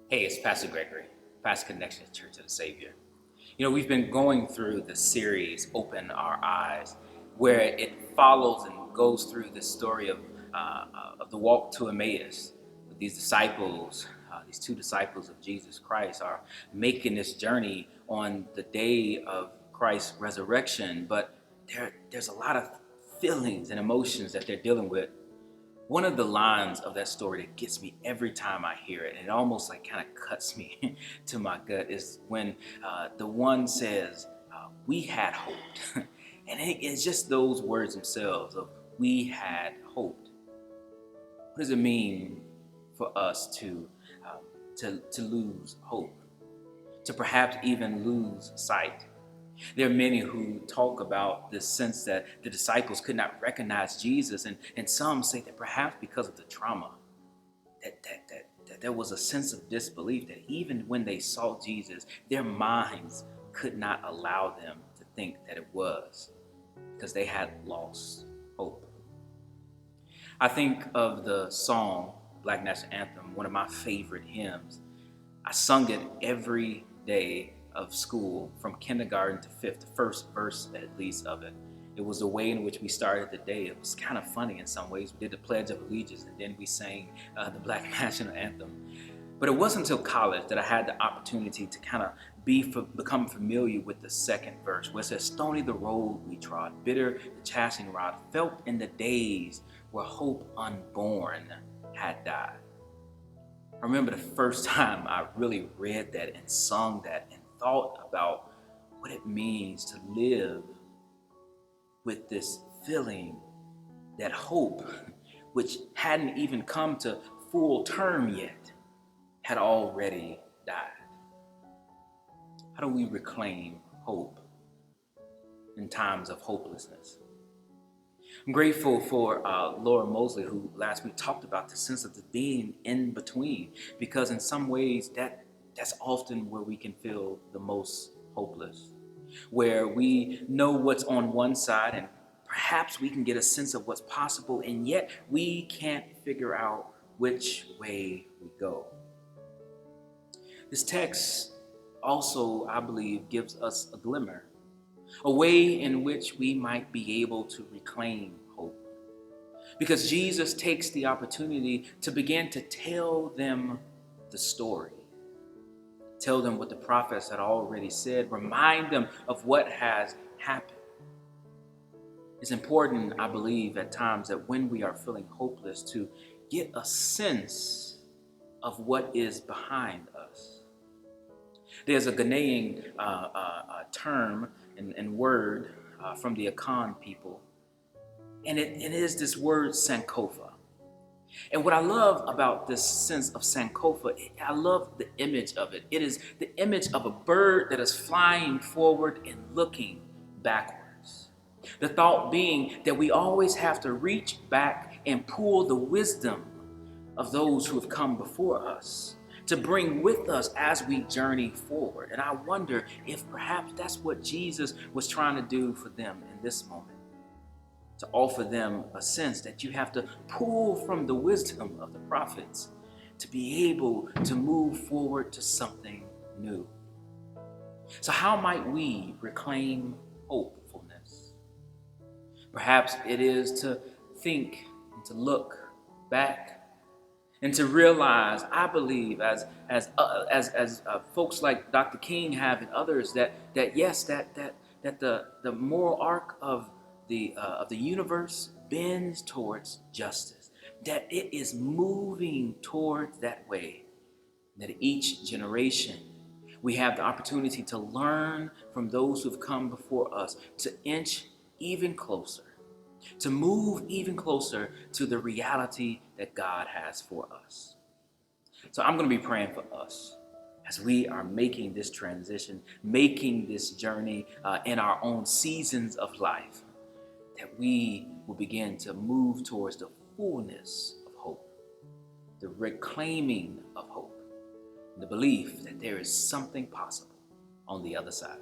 Hey, it's Pastor Gregory, Pastor Connection Church of the Savior. We've been going through the series, Open Our Eyes, where it follows and goes through the story of the walk to Emmaus. These disciples, these two disciples of Jesus Christ, are making this journey on the day of Christ's resurrection, but there's a lot of feelings and emotions that they're dealing with. One of the lines of that story that gets me every time I hear it, and it almost like kind of cuts me to my gut, is when the one says, "We had hoped," and it's just those words themselves of "we had hoped." What does it mean for us to lose hope, to perhaps even lose sight? There are many who talk about this sense that the disciples could not recognize Jesus, and some say that perhaps because of the trauma, that there was a sense of disbelief, that even when they saw Jesus, their minds could not allow them to think that it was because they had lost hope. I think of the song, Black National Anthem, one of my favorite hymns. I sung it every day of school from kindergarten to fifth, the first verse at least of it. It was the way in which we started the day. It was kind of funny in some ways. We did the Pledge of Allegiance and then we sang the Black National Anthem. But it wasn't until college that I had the opportunity to kind of become familiar with the second verse, where it says, "Stony the road we trod, bitter the chastening rod, felt in the days where hope unborn had died." I remember the first time I really read that and sung that and thought about what it means to live with this feeling that hope, which hadn't even come to full term yet, had already died. How do we reclaim hope in times of hopelessness? I'm grateful for Laura Mosley, who last week talked about the sense of the being in between, because in some ways that's often where we can feel the most hopeless, where we know what's on one side and perhaps we can get a sense of what's possible, and yet we can't figure out which way we go. This text also, I believe, gives us a glimmer, a way in which we might be able to reclaim hope. Because Jesus takes the opportunity to begin to tell them the story. Tell them what the prophets had already said. Remind them of what has happened. It's important, I believe, at times that when we are feeling hopeless, to get a sense of what is behind us. There's a Ghanaian term and word from the Akan people, and it is this word Sankofa. And what I love about this sense of Sankofa, I love the image of it. It is the image of a bird that is flying forward and looking backwards. The thought being that we always have to reach back and pull the wisdom of those who have come before us to bring with us as we journey forward. And I wonder if perhaps that's what Jesus was trying to do for them in this moment. To offer them a sense that you have to pull from the wisdom of the prophets to be able to move forward to something new. So how might we reclaim hopefulness? Perhaps it is to think and to look back and to realize, I believe, as folks like Dr. King have and others, that the moral arc of the universe bends towards justice, that it is moving towards that way, that each generation we have the opportunity to learn from those who've come before us, to inch even closer, to move even closer to the reality that God has for us. So I'm going to be praying for us as we are making this transition, making this journey in our own seasons of life, that we will begin to move towards the fullness of hope, the reclaiming of hope, the belief that there is something possible on the other side.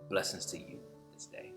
Blessings to you this day.